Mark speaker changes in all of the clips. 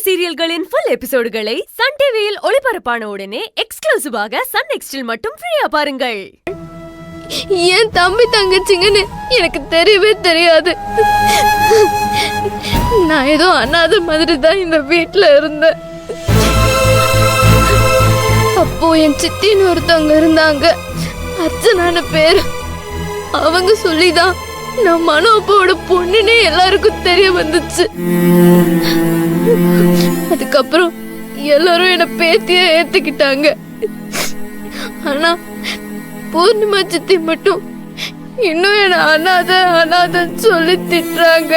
Speaker 1: சீரியல்களின் full எபிசோடுகளை Sun டிவியில் ஒளிபரப்பான உடனே எக்ஸ்க்ளூசிவாக சன் நெக்ஸ்டில் மட்டும் ஃப்ரீயா பாருங்கள்.
Speaker 2: என் தம்பி தங்கச்சிங்கன்னு எனக்கு தெரியவே தெரியாது. நான் ஏதோ அனாதை மாதிரி தான் இந்த வீட்டுல இருந்தேன். அப்போ என் சித்தின்னு ஒருத்தவங்க இருந்தாங்க, அர்ச்சனான பேரு. அவங்க சொல்லிதான் நான் மனோ அப்பாவோட பொண்ணுன்னே எல்லாருக்கும் தெரிய வந்துச்சு. அதுக்கப்புறம் எல்லாரும் என்ன பேத்திய ஏத்துக்கிட்டாங்க. ஆனா பூர்ணிமா சித்தி மட்டும் இன்னும் என்ன அனாதன்னு சொல்லி திட்டுறாங்க.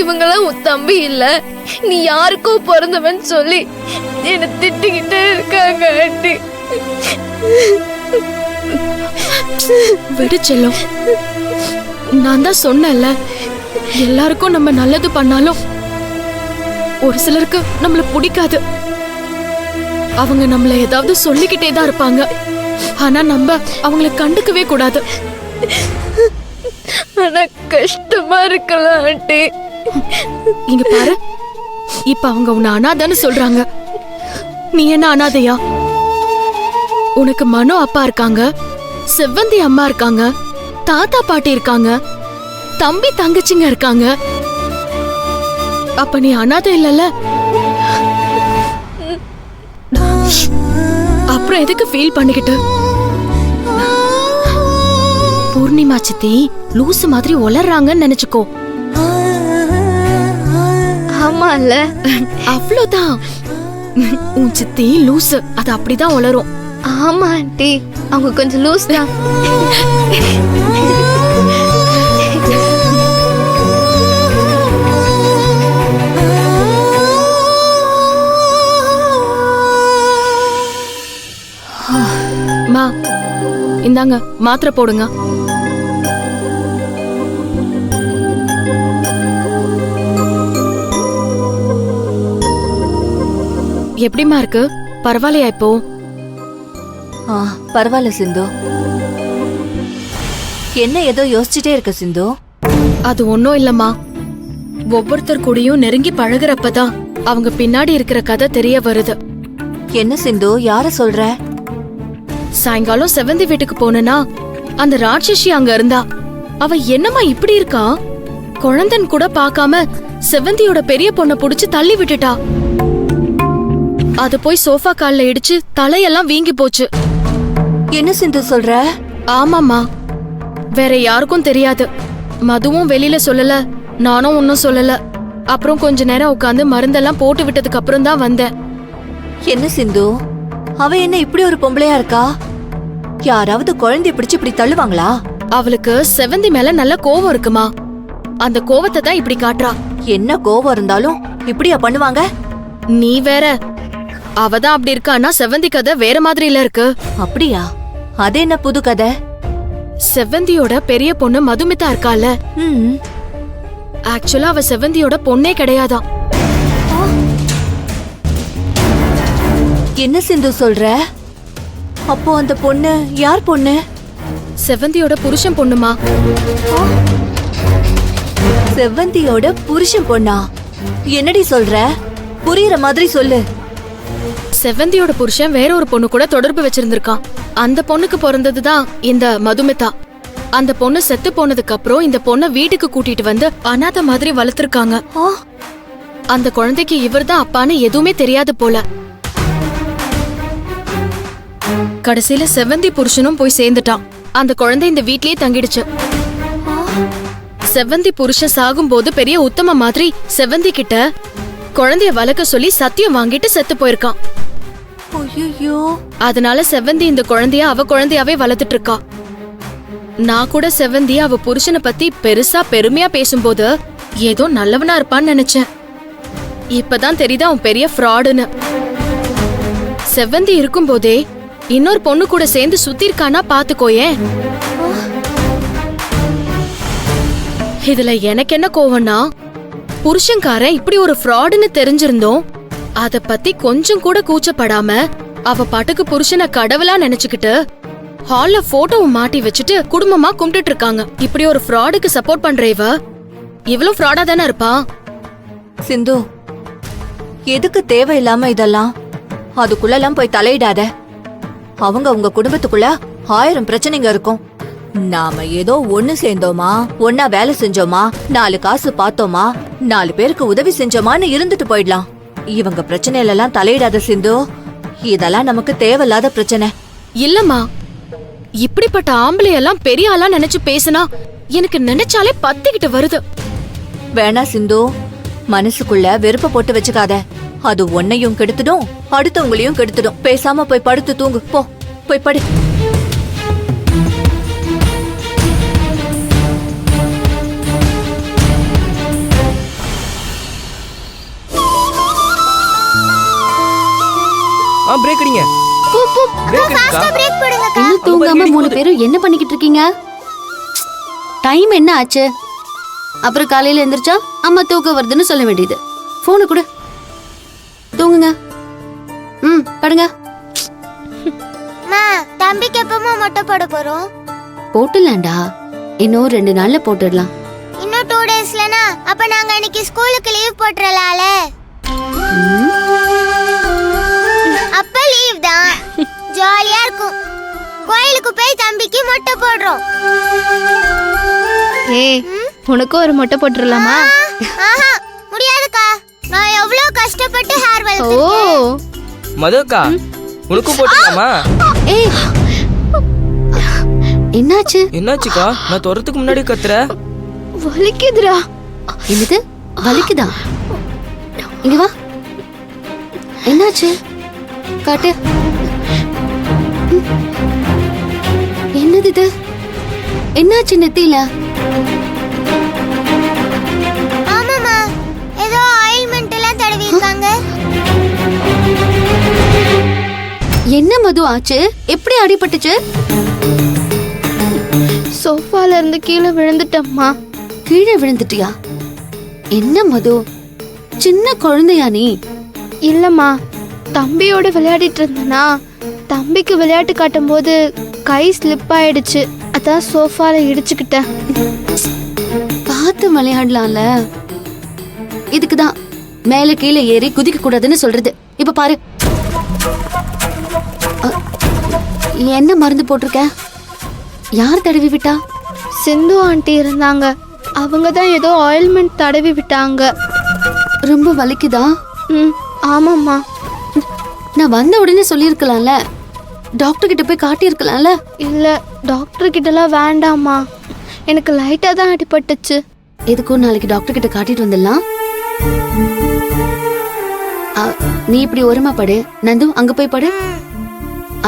Speaker 2: இவங்கெல்லாம் உன் தம்பி இல்ல, நீ யாருக்கோ பிறந்தவன் சொல்லி என்ன திட்டிக்கிட்டே இருக்காங்க. ஆண்டி
Speaker 3: விடு செல்லம், நான் தான் சொன்னேன்ல, எல்லாருக்கும் நம்ம நல்லது பண்ணாலும் ஒரு சிலருக்கு நம்மள பிடிக்காது. அவங்க நம்மள ஏதாவது சொல்லிக்கிட்டே தான் இருப்பாங்க. ஆனா நம்ம அவங்கள கண்டுக்கவே கூடாது.
Speaker 2: ஆனா கஷ்டமா இருக்கலாம் ஆண்டி.
Speaker 3: இங்க பாரு, இப்ப அவங்க உன்னை அனாதைன்னு சொல்றாங்க. நீ என்ன அனாதையா? உனக்கு மனோ அப்பா இருக்காங்க, செவ்வந்தி அம்மா இருக்காங்க, தாத்தா பாட்டி இருக்காங்க, தம்பி தங்கச்சிங்க இருக்காங்க. அப்ப நீ அனாதை இல்லல? அப்புறம் எதுக்கு ஃபீல் பண்ணிக்கிட்டு? பூர்ணிமா சித்தி லூசு மாதிரி உளறாங்கன்னு நினைச்சுக்கோ.
Speaker 2: ஆமா இல்ல,
Speaker 3: அவ்வளவுதான். உன் சித்தி லூசு, அது அப்படிதான் உளரும்.
Speaker 2: ஆமா ஆண்டி, அவங்க கொஞ்சம் லூஸ் தான்.
Speaker 3: மா, இந்தாங்க மாத்திரை போடுங்க. எப்படிமா இருக்கு? பரவாயில்லையா இப்போ?
Speaker 4: பரவாயில்ல சிந்து. என்ன ஏதோ யோசிச்சுட்டே இருக்க சிந்து?
Speaker 3: அது ஒன்னும் இல்லம்மா, ஒவ்வொருத்தர் கூடயும் நெருங்கி பழகுறப்பதான் அவங்க பின்னாடி இருக்கிற கதை தெரிய வருது.
Speaker 4: என்ன சிந்து, யார சொல்ற?
Speaker 3: சாயங்காலம் செவந்தி வீட்டுக்கு போனா அந்த ராட்சசி அங்க இருந்தா. அவ என்னமா இப்படி இருக்கா? குழந்தன் கூட பாக்காம செவந்தியோட பெரிய பொண்ண புடிச்சு தள்ளி விட்டுட்டா. அது போய் சோஃபா கால்ல இடிச்சு தலையெல்லாம் வீங்கி போச்சு.
Speaker 4: என்ன சிந்து சொல்ற?
Speaker 3: ஆமாமா, வேற யாருக்கும் தெரியாது. மதுவும் வெளியில சொல்லல, நானும் ஒன்னும் சொல்லல. அப்புறம் கொஞ்ச நேரம் உட்காந்து மருந்தெல்லாம் போட்டு விட்டதுக்கு அப்புறம் தான் வந்தேன்.
Speaker 4: என்ன சிந்து, அவ என்ன இப்படி ஒரு பொம்பளையா இருக்கா? யாராவது குழந்தைய பிடிச்சு இப்படி தள்ளுவாங்களா?
Speaker 3: அவளுக்கு செவந்தி மேல நல்ல கோவம் இருக்குமா, அந்த கோவத்தை தான் இப்படி காட்டுறா.
Speaker 4: என்ன கோவம் இருந்தாலும் இப்படியா பண்ணுவாங்க?
Speaker 3: நீ வேற, அவதான் அப்படி இருக்கான்னா செவந்தி கதை வேற மாதிரில இருக்கு.
Speaker 4: அப்படியா? அது என்ன புது கதை?
Speaker 3: செவந்தியோட பெரிய பொண்ணு மதுமிதா இருக்கால, ஆக்சுவலா அவ செவந்தியோட பொண்ணே கிடையாதான்.
Speaker 4: என்ன சிந்து சொல்ற? அப்போ அந்த பொண்ணு யார் பொண்ணு?
Speaker 3: செவந்தியோட புருஷன் பொண்ணுமா.
Speaker 4: செவந்தியோட புருஷன் பொண்ணா? என்னடி சொல்ற? புரியுற மாதிரி சொல்லு.
Speaker 3: செவந்தியோட புருஷன் வேற ஒரு பொண்ணு கூட தொடர்பு வச்சிருந்திருக்கான். அந்த பொண்ணுக்கு பிறந்ததுதான் இந்த மதுமிதா. அந்த பொண்ணு செத்து போனதுக்கு அப்புறம் இந்த பொண்ண வீட்டுக்கு கூட்டிட்டு வந்து அனாதை மாதிரி வளர்த்திருக்காங்க. அந்த குழந்தைக்கு இவர்தான் அப்பான்னு எதுவுமே தெரியாது போல. கடைசியில செவந்தி புருஷனும் போய் சேர்ந்துட்டான். அந்த குழந்தை இந்த வீட்லயே தங்கிடுச்சு. செவந்தி புருஷன் சாகும்போது பெரிய உத்தம மாதிரி செவந்தி கிட்ட குழந்தைய வளர்க்க சொல்லி சத்தியம் வாங்கிட்டு செத்து போயிருக்கான். அதனால செவந்தி இந்த குழந்தைய அவ குழந்தையாவே வளர்த்துட்டு இருக்கா. நான் கூட செவந்தி அவ புருஷனை பத்தி பெருசா பெருமையா பேசும்போது ஏதோ நல்லவனா இருப்பான்னு நினைச்சேன். இப்பதான் தெரியுது அவன் பெரிய ஃப்ராடுன்னு. செவந்தி இருக்கும் போதே இன்னொரு பொண்ணு கூட சேர்ந்து சுத்தி இருக்கானா பாத்துக்கோயேன். இதுல எனக்கு என்ன கோவம்னா, புருஷன்காரன் இப்படி ஒரு ஃப்ராடுன்னு தெரிஞ்சிருந்தோம் அத பத்தி கொஞ்சம் கூட கூச்சப்படாம அவ பாட்டுக்கு புருஷனை கடவுளா நினைச்சுக்கிட்டு ஹால்ல போட்டோவை மாட்டி வச்சுட்டு குடும்பமா கும்பிட்டு இருக்காங்க. இப்படி ஒரு ஃப்ராடுக்கு சப்போர்ட் பண்ற இவ இவ்ளோ ஃப்ராடா தானே இருப்பா.
Speaker 4: சிந்து, எதுக்கு தேவையில்லாம இதெல்லாம்? அதுக்குள்ளெல்லாம் போய் தலையிடாத. அவங்க உங்க குடும்பத்துக்குள்ள 1000 பிரச்சனைங்க இருக்கும். நாம ஏதோ ஒண்ணு சேர்ந்தோமா, ஒன்னா வேலை செஞ்சோமா, 4 காசு பார்த்தோமா, 4 பேருக்கு உதவி செஞ்சோமான்னு இருந்துட்டு போயிடலாம். இவங்க பிரச்சனையில எல்லாம் தலையிடாத சிந்து. இதெல்லாம் நமக்கு தேவையில்லாத பிரச்சனை.
Speaker 3: இல்லம்மா, இப்படிப்பட்ட ஆம்பளையெல்லாம் பெரிய ஆளா நினைச்சு பேசினா எனக்கு நினைச்சாலே பத்திக்கிட்டு வருது.
Speaker 4: வேணா சிந்து, மனசுக்குள்ள வெறுப்ப போட்டு வச்சுக்காத. அது உன்னையும் கெடுத்துடும், அடுத்தவங்களையும் கெடுத்துடும். பேசாம போய் படுத்து தூங்கு. போ, போய் படு.
Speaker 5: பிரேக் அடிங்க. பிரேக் அடிங்க.
Speaker 6: இன்னும் தூங்காம 3 பேரும் என்ன பண்ணிக்கிட்டு இருக்கீங்க? டைம் என்ன ஆச்சு? அப்புறம் காலையில எந்திரிச்சா அம்மா தூக்கம் வருதுன்னு சொல்ல வேண்டியது. போனு கொடு, தூங்குங்க. படுங்க.
Speaker 7: தம்பிக்கு எப்பமா மொட்டை போட போறோம்?
Speaker 6: போட்டுலாம்டா, இன்னும் 2 நாள்ல போட்டுடலாம்.
Speaker 7: இன்னும் 2 டேஸ்லனா அப்ப நாங்க அன்னைக்கு ஸ்கூலுக்கு லீவ் போட்டுறலால. அப்ப லீவ் தான், ஜாலியா இருக்கும். கோயிலுக்கு போய் தம்பிக்கு மொட்டை போடுறோம்.
Speaker 2: ஏய், உனக்கும் ஒரு மொட்டை போட்டுடலாமா?
Speaker 7: ஆஹா, முடியாதுக்கா. நான் எவ்வளவு கஷ்டப்பட்டு ஹேர்
Speaker 2: ஓ,
Speaker 7: வளர்த்தேன்.
Speaker 5: மதுக்கா, உனக்கும் போட்டுக்கலாமா?
Speaker 6: ஏய், என்னாச்சு?
Speaker 5: என்னாச்சுக்கா? நான் தொடறதுக்கு முன்னாடி கத்துற.
Speaker 2: வலிக்குதுடா.
Speaker 6: என்னது வலிக்குதா? இங்க வா. என்னாச்சு? காட்டு. என்னது இது? என்னாச்சு நெத்தியில?
Speaker 7: ஆமாமா, ஏதோ ஆயில்மெண்ட் எல்லாம் தடவி இருக்காங்க.
Speaker 6: என்ன மது ஆச்சு? எப்படி அடிபட்டுச்சு?
Speaker 2: சோஃபால இருந்து கீழே விழுந்துட்டம்மா.
Speaker 6: கீழே விழுந்துட்டியா? என்ன மது, சின்ன குழந்தையா நீ?
Speaker 2: இல்லம்மா, தம்பியோட விளையாடிட்டு இருந்தேனா, தம்பிக்கு விளையாட்டு காட்டும் போது கை ஸ்லிப் ஆயிடுச்சு. அதான் சோஃபால இடிச்சுக்கிட்டேன்.
Speaker 6: பார்த்து விளையாடலாம்ல. இதுக்குதான் மேல கீழே ஏறி குதிக்க கூடாதுன்னு சொல்றது. இப்ப பாரு, என்ன மருந்து போட்டிருக்க? யார் தடவி விட்டா?
Speaker 2: சிந்து ஆண்டி இருந்தாங்க, அவங்க தான் ஏதோ ஆயில்மெண்ட் தடவி விட்டாங்க.
Speaker 6: ரொம்ப வலிக்குதா?
Speaker 2: ஆமாம்மா.
Speaker 6: நான் வந்த உடனே சொல்லியிருக்கலாம்ல, டாக்டர் கிட்ட போய் காட்டியிருக்கலாம்ல.
Speaker 2: இல்ல, டாக்டர் கிட்டலாம் வேண்டாம்மா, எனக்கு லைட்டா தான் அடிபட்டுச்சு.
Speaker 6: எதுக்கும் நாளைக்கு டாக்டர் கிட்ட காட்டிட்டு வந்துடலாம். நீ இப்படி ஓரமா படு. நந்து, அங்க போய் படு.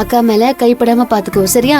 Speaker 6: அக்கா மேல கைப்படாம பாத்துக்கோ, சரியா?